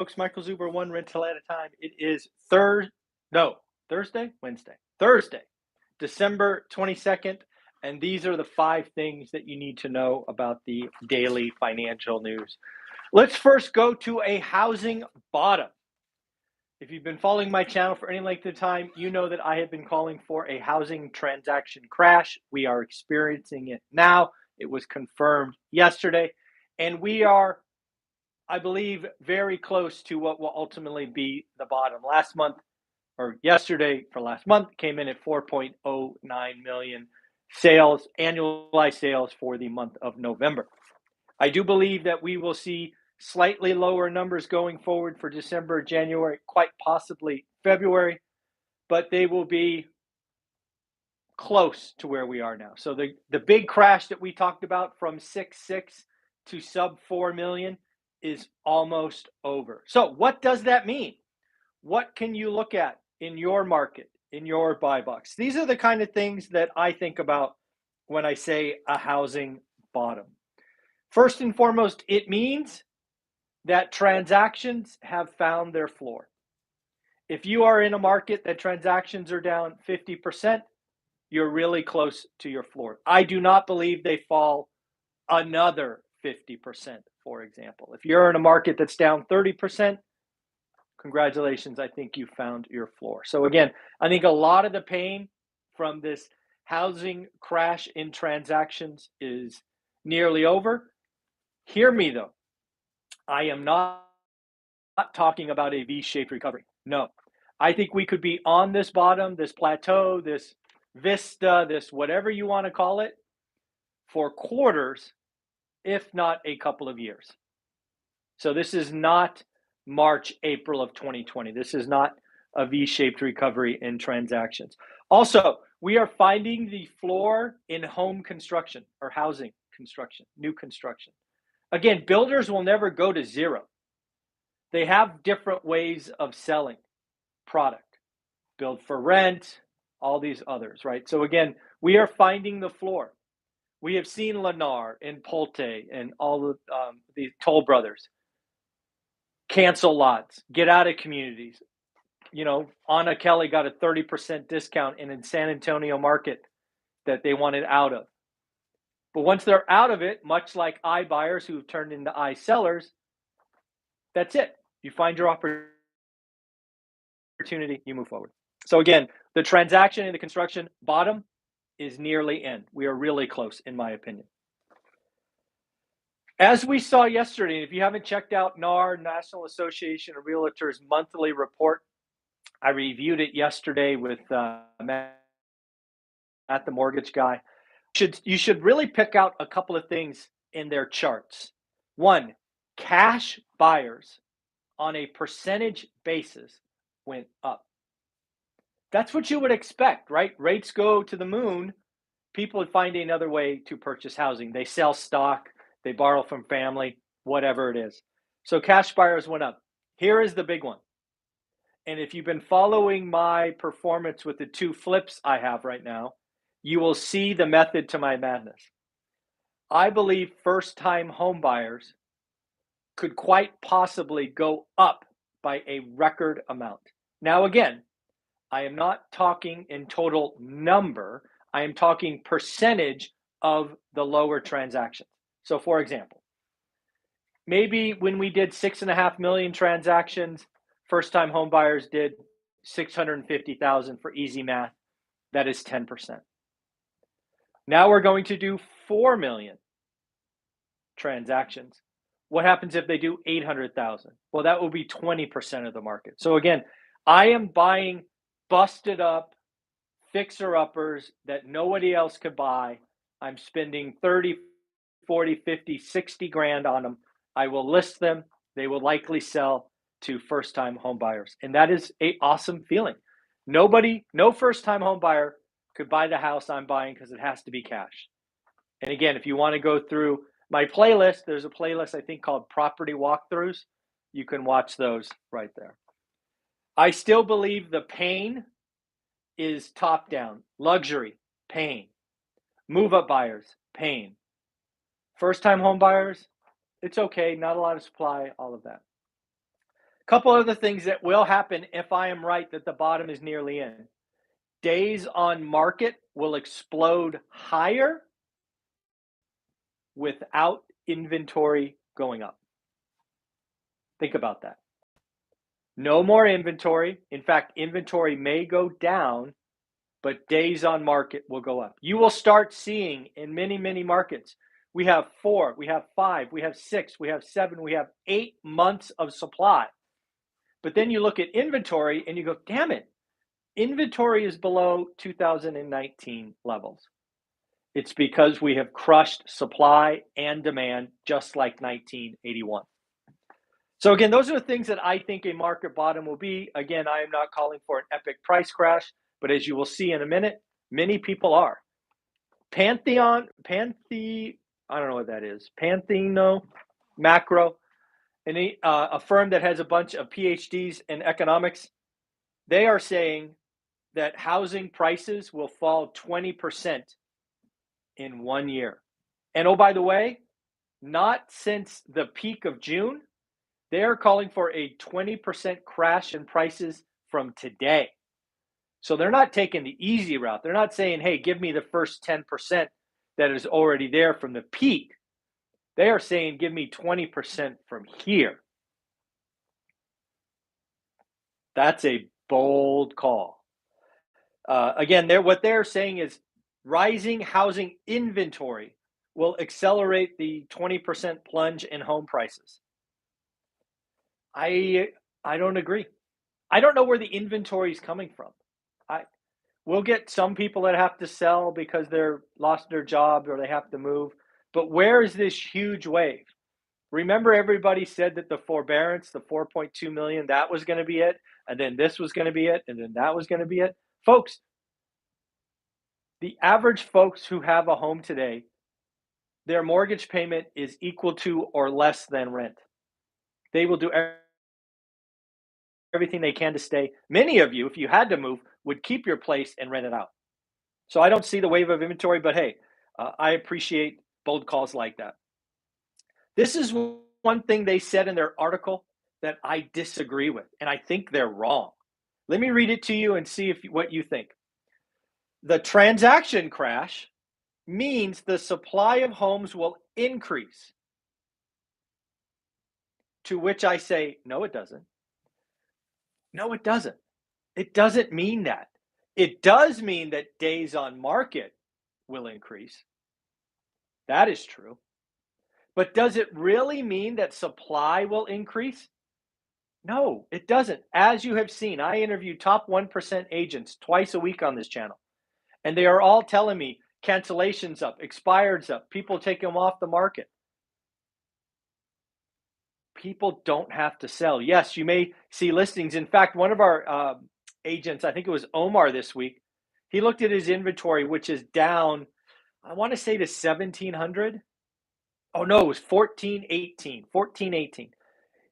folks. Michael Zuber, one rental at a time. It is Thursday, December 22nd. And these are the 5 things that you need to know about the daily financial news. Let's first go to a housing bottom. If you've been following my channel for any length of time, you know that I have been calling for a housing transaction crash. We are experiencing it now. It was confirmed yesterday. And we are, I believe, very close to what will ultimately be the bottom. Yesterday for last month came in at 4.09 million sales, annualized sales for the month of November. I do believe that we will see slightly lower numbers going forward for December, January, quite possibly February, but they will be close to where we are now. So the big crash that we talked about from 6.6 to sub 4 million is almost over. So what does that mean? What can you look at in your market, in your buy box? These are the kind of things that I think about when I say a housing bottom. First and foremost, it means that transactions have found their floor. If you are in a market that transactions are down 50%, you're really close to your floor. I do not believe they fall another 50%, for example. If you're in a market that's down 30%, congratulations, I think you found your floor. So again, I think a lot of the pain from this housing crash in transactions is nearly over. Hear me though, I am not talking about a V-shaped recovery. No, I think we could be on this bottom, this plateau, this vista, this whatever you want to call it, for quarters, if not a couple of years. So this is not March, April of 2020. This is not a V-shaped recovery in transactions. Also, we are finding the floor in home construction or housing construction, new construction. Again, builders will never go to zero. They have different ways of selling product, build for rent, all these others, right? So again, we are finding the floor. We have seen Lennar and Pulte and all of the Toll Brothers cancel lots, get out of communities. You know, Anna Kelly got a 30% discount in San Antonio market that they wanted out of. But once they're out of it, much like iBuyers who've turned into iSellers, that's it. You find your opportunity, you move forward. So again, the transaction and the construction bottom is nearly in. We are really close, in my opinion. As we saw yesterday, if you haven't checked out NAR, National Association of Realtors monthly report, I reviewed it yesterday with Matt, the mortgage guy. You should really pick out a couple of things in their charts. One, cash buyers on a percentage basis went up. That's what you would expect, right? Rates go to the moon. People would find another way to purchase housing. They sell stock, they borrow from family, whatever it is. So cash buyers went up. Here is the big one. And if you've been following my performance with the 2 flips I have right now, you will see the method to my madness. I believe first-time home buyers could quite possibly go up by a record amount. Now, again, I am not talking in total number. I am talking percentage of the lower transactions. So for example, maybe when we did 6.5 million transactions, first-time home buyers did 650,000 for easy math. That is 10%. Now we're going to do 4 million transactions. What happens if they do 800,000? Well, that will be 20% of the market. So again, I am buying busted up fixer-uppers that nobody else could buy. I'm spending 30, 40, 50, 60 grand on them. I will list them. They will likely sell to first-time home buyers. And that is an awesome feeling. No first-time home buyer could buy the house I'm buying because it has to be cash. And again, if you want to go through my playlist, there's a playlist I think called Property Walkthroughs. You can watch those right there. I still believe the pain is top down. Luxury, pain. Move-up buyers, pain. First-time home buyers, it's okay. Not a lot of supply, all of that. Couple other things that will happen if I am right that the bottom is nearly in. Days on market will explode higher without inventory going up. Think about that. No more inventory. In fact, inventory may go down, but days on market will go up. You will start seeing in many, many markets, we have 4, we have 5, we have 6, we have 7, we have 8 months of supply. But then you look at inventory and you go, damn it, inventory is below 2019 levels. It's because we have crushed supply and demand just like 1981. So again, those are the things that I think a market bottom will be. Again, I am not calling for an epic price crash, but as you will see in a minute, many people are. I don't know what that is. Pantheno Macro, a firm that has a bunch of PhDs in economics, they are saying that housing prices will fall 20% in 1 year. And oh, by the way, not since the peak of June. They are calling for a 20% crash in prices from today. So they're not taking the easy route. They're not saying, hey, give me the first 10% that is already there from the peak. They are saying, give me 20% from here. That's a bold call. Again, what they're saying is rising housing inventory will accelerate the 20% plunge in home prices. I don't agree. I don't know where the inventory is coming from. We'll get some people that have to sell because they're lost their job or they have to move. But where is this huge wave? Remember, everybody said that the forbearance, the 4.2 million, that was going to be it, and then this was going to be it, and then that was going to be it. Folks, the average folks who have a home today, their mortgage payment is equal to or less than rent. They will do everything they can to stay. Many of you, if you had to move, would keep your place and rent it out. So I don't see the wave of inventory, but hey, I appreciate bold calls like that. This is one thing they said in their article that I disagree with, and I think they're wrong. Let me read it to you and see what you think. The transaction crash means the supply of homes will increase. To which I say, no, it doesn't. No, it doesn't. It doesn't mean that. It does mean that days on market will increase. That is true. But does it really mean that supply will increase? No, it doesn't. As you have seen, I interview top 1% agents twice a week on this channel, and they are all telling me cancellations up, expireds up, people take them off the market. People don't have to sell. Yes, you may see listings. In fact, one of our agents, I think it was Omar this week, he looked at his inventory, which is down, I want to say to 1,700. Oh, no, it was 1418.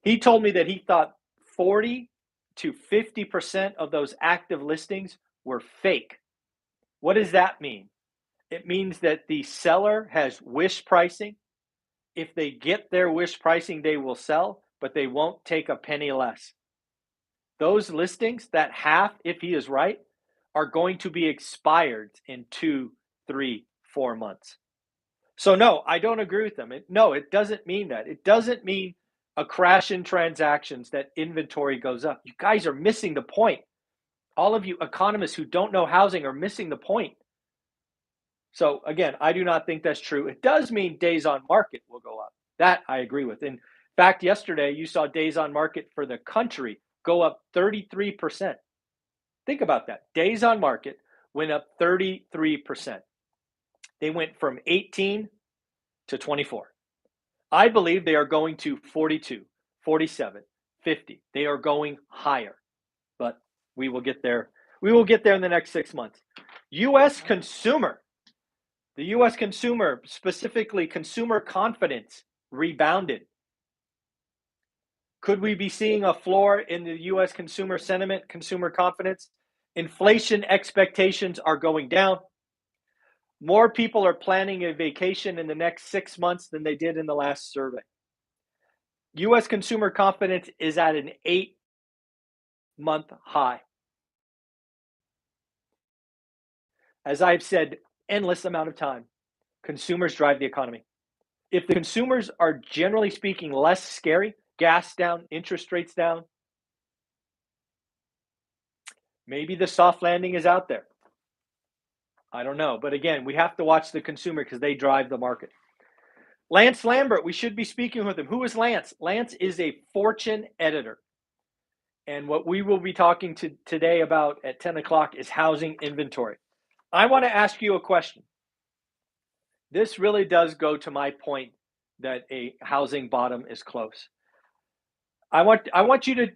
He told me that he thought 40 to 50% of those active listings were fake. What does that mean? It means that the seller has wish pricing. If they get their wish pricing, they will sell, but they won't take a penny less. Those listings, that half, if he is right, are going to be expired in 2, 3, 4 months. So no, I don't agree with them. No, it doesn't mean that. It doesn't mean a crash in transactions that inventory goes up. You guys are missing the point. All of you economists who don't know housing are missing the point. So again, I do not think that's true. It does mean days on market will go up. That I agree with. In fact, yesterday you saw days on market for the country go up 33%. Think about that. Days on market went up 33%. They went from 18 to 24. I believe they are going to 42, 47, 50. They are going higher, but we will get there. We will get there in the next 6 months. U.S. consumer, the U.S. consumer, specifically consumer confidence, rebounded. Could we be seeing a floor in the U.S. consumer sentiment, consumer confidence? Inflation expectations are going down. More people are planning a vacation in the next 6 months than they did in the last survey. U.S. consumer confidence is at an 8-month high. As I've said endless amount of time, consumers drive the economy. If the consumers are generally speaking less scary, gas down, interest rates down, maybe the soft landing is out there. I don't know. But again, we have to watch the consumer because they drive the market. Lance Lambert, we should be speaking with him. Who is Lance? Lance is a Fortune editor. And what we will be talking to today about at 10 o'clock is housing inventory. I want to ask you a question. This really does go to my point that a housing bottom is close. I want you to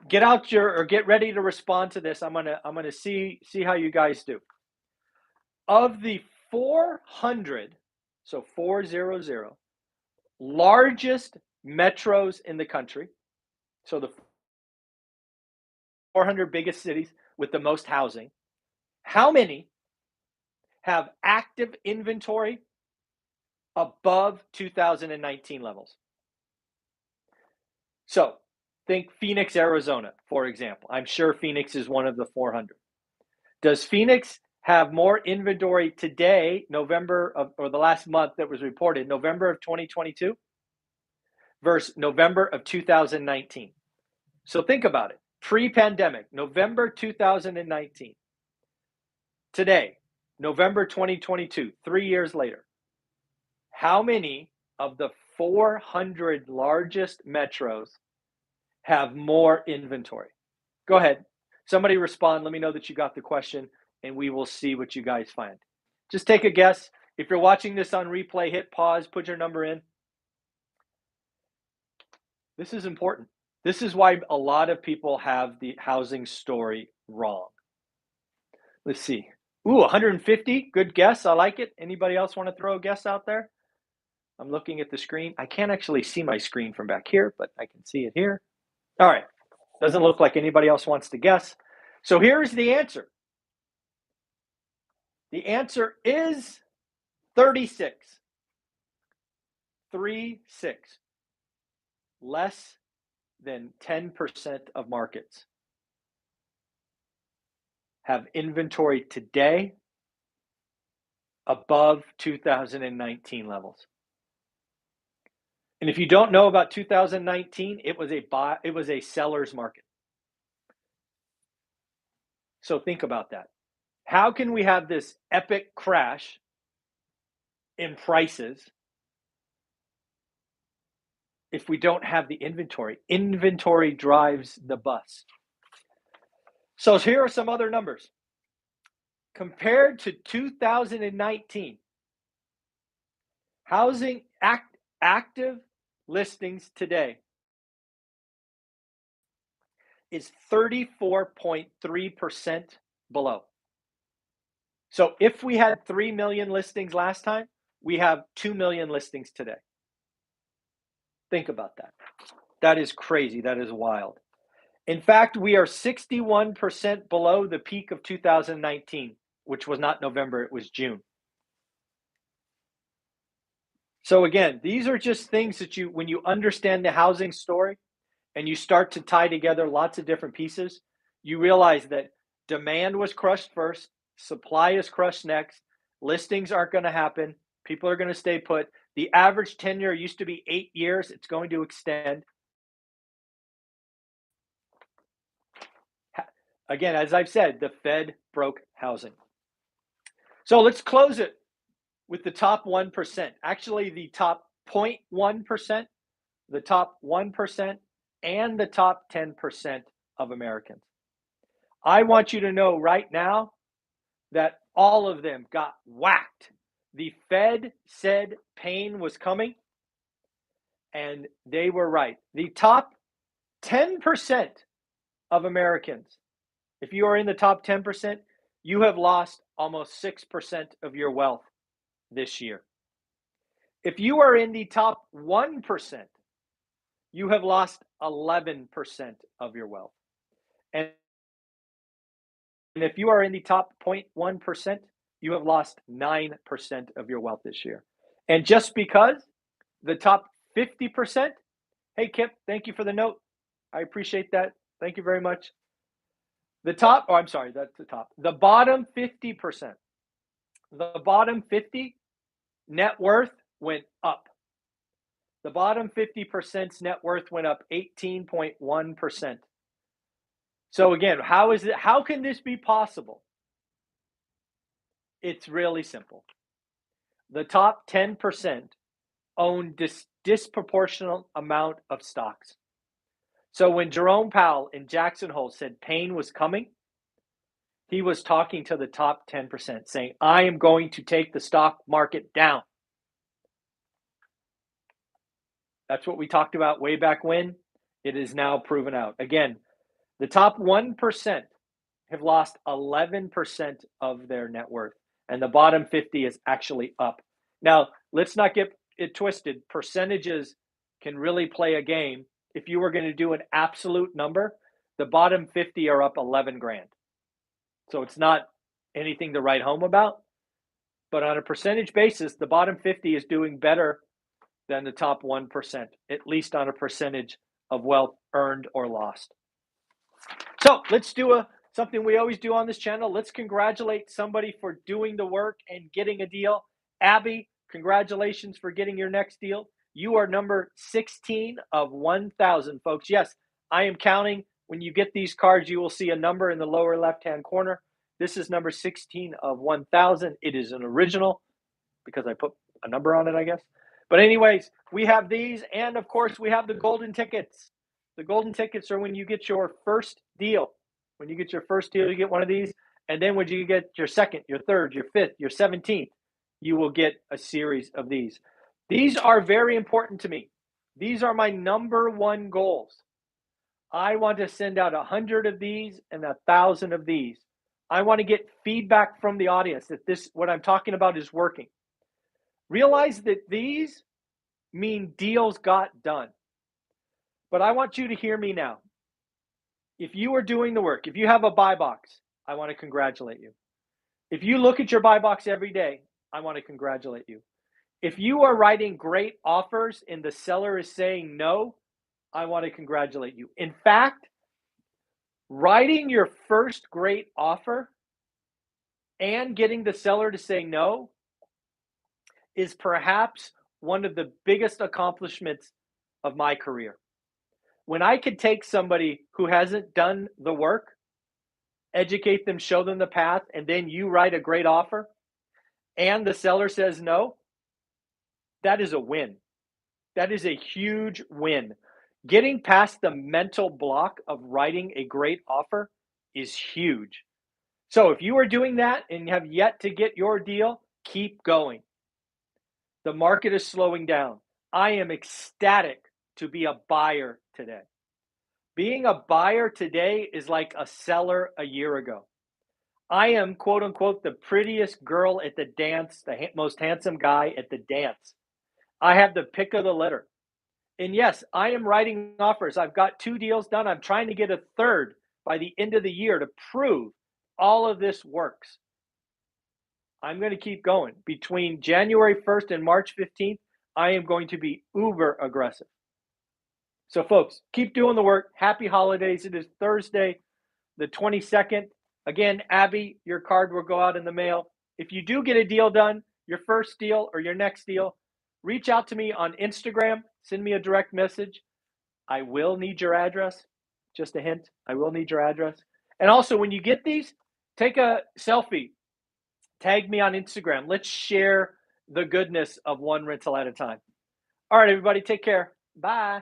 get ready to respond to this. I'm gonna see how you guys do. Of the 400, so 400 largest metros in the country, so the 400 biggest cities with the most housing, how many have active inventory above 2019 levels? So think Phoenix, Arizona, for example. I'm sure Phoenix is one of the 400. Does Phoenix have more inventory today, or the last month that was reported, November of 2022 versus November of 2019? So think about it. Pre-pandemic, November 2019. Today, November 2022, 3 years later. How many of the 400 largest metros have more inventory? Go ahead. Somebody respond. Let me know that you got the question, and we will see what you guys find. Just take a guess. If you're watching this on replay, hit pause, put your number in. This is important. This is why a lot of people have the housing story wrong. Let's see. Ooh, 150. Good guess. I like it. Anybody else want to throw a guess out there? I'm looking at the screen. I can't actually see my screen from back here, but I can see it here. All right. Doesn't look like anybody else wants to guess. So here's the answer. The answer is 36. 36. Less than 10% of markets have inventory today above 2019 levels. And if you don't know about 2019, it was a seller's market. So think about that. How can we have this epic crash in prices if we don't have the inventory? Inventory drives the bus. So here are some other numbers. Compared to 2019, housing active listings today is 34.3% below. So if we had 3 million listings last time, we have 2 million listings today. Think about that. That is crazy. That is wild. In fact, we are 61% below the peak of 2019, which was not November, it was June. So again, these are just things that when you understand the housing story and you start to tie together lots of different pieces, you realize that demand was crushed first, supply is crushed next, listings aren't going to happen, people are going to stay put. The average tenure used to be 8 years, it's going to extend. Again, as I've said, the Fed broke housing. So let's close it with the top 1%. Actually, the top 0.1%, the top 1%, and the top 10% of Americans. I want you to know right now that all of them got whacked. The Fed said pain was coming, and they were right. The top 10% of Americans, if you are in the top 10%, you have lost almost 6% of your wealth this year. If you are in the top 1%, you have lost 11% of your wealth. And if you are in the top 0.1%, you have lost 9% of your wealth this year. And just because the top 50% Hey, Kip, thank you for the note. I appreciate that. Thank you very much. The top, oh, I'm sorry, that's the top. The bottom 50%. The bottom 50 net worth went up. The bottom 50%'s net worth went up 18.1%. So again, how can this be possible? It's really simple. The top 10% own disproportionate amount of stocks. So when Jerome Powell in Jackson Hole said pain was coming, he was talking to the top 10%, saying, I am going to take the stock market down. That's what we talked about way back when. It is now proven out. Again, the top 1% have lost 11% of their net worth, and the bottom 50 is actually up. Now, let's not get it twisted. Percentages can really play a game. If you were going to do an absolute number, the bottom 50 are up 11 grand. So it's not anything to write home about. But on a percentage basis, the bottom 50 is doing better than the top 1%, at least on a percentage of wealth earned or lost. So let's do something we always do on this channel. Let's congratulate somebody for doing the work and getting a deal. Abby, congratulations for getting your next deal. You are number 16 of 1,000, folks. Yes, I am counting. When you get these cards, you will see a number in the lower left-hand corner. This is number 16 of 1,000. It is an original because I put a number on it, I guess. But anyways, we have these, and of course, we have the golden tickets. The golden tickets are when you get your first deal. When you get your first deal, you get one of these. And then when you get your second, your third, your fifth, your 17th, you will get a series of these. These are very important to me. These are my number one goals. I want to send out 100 of these and 1,000 of these. I want to get feedback from the audience that what I'm talking about is working. Realize that these mean deals got done. But I want you to hear me now. If you are doing the work, if you have a buy box, I want to congratulate you. If you look at your buy box every day, I want to congratulate you. If you are writing great offers and the seller is saying no, I want to congratulate you. In fact, writing your first great offer and getting the seller to say no is perhaps one of the biggest accomplishments of my career. When I could take somebody who hasn't done the work, educate them, show them the path, and then you write a great offer and the seller says no, that is a win. That is a huge win. Getting past the mental block of writing a great offer is huge. So if you are doing that and have yet to get your deal, keep going. The market is slowing down. I am ecstatic to be a buyer today. Being a buyer today is like a seller a year ago. I am, quote unquote, the prettiest girl at the dance, the most handsome guy at the dance. I have the pick of the litter. And yes, I am writing offers. I've got 2 deals done. I'm trying to get a third by the end of the year to prove all of this works. I'm going to keep going. Between January 1st and March 15th, I am going to be uber aggressive. So folks, keep doing the work. Happy holidays. It is Thursday, the 22nd. Again, Abby, your card will go out in the mail. If you do get a deal done, your first deal or your next deal, reach out to me on Instagram. Send me a direct message. I will need your address. Just a hint. I will need your address. And also, when you get these, take a selfie. Tag me on Instagram. Let's share the goodness of one rental at a time. All right, everybody, take care. Bye.